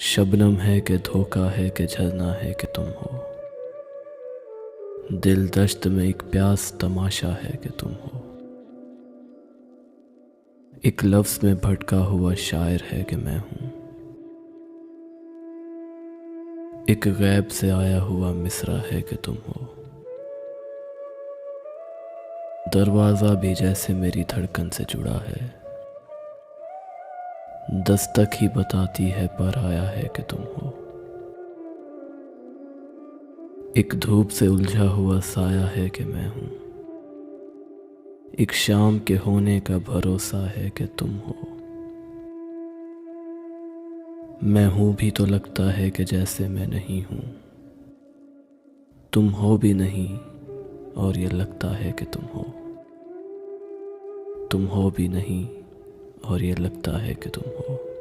शबनम है कि धोखा है कि झरना है कि तुम हो। दिल दश्त में एक प्यास तमाशा है कि तुम हो। एक लफ्ज़ में भटका हुआ शायर है कि मैं हूँ। एक गैब से आया हुआ मिसरा है कि तुम हो। दरवाज़ा भी जैसे मेरी धड़कन से जुड़ा है। दस्तक ही बताती है पर आया है कि तुम हो। एक धूप से उलझा हुआ साया है कि मैं हूँ। एक शाम के होने का भरोसा है कि तुम हो। मैं हूँ भी तो लगता है कि जैसे मैं नहीं हूँ। तुम हो भी नहीं और ये लगता है कि तुम हो। तुम हो भी नहीं और ये लगता है कि तुम हो।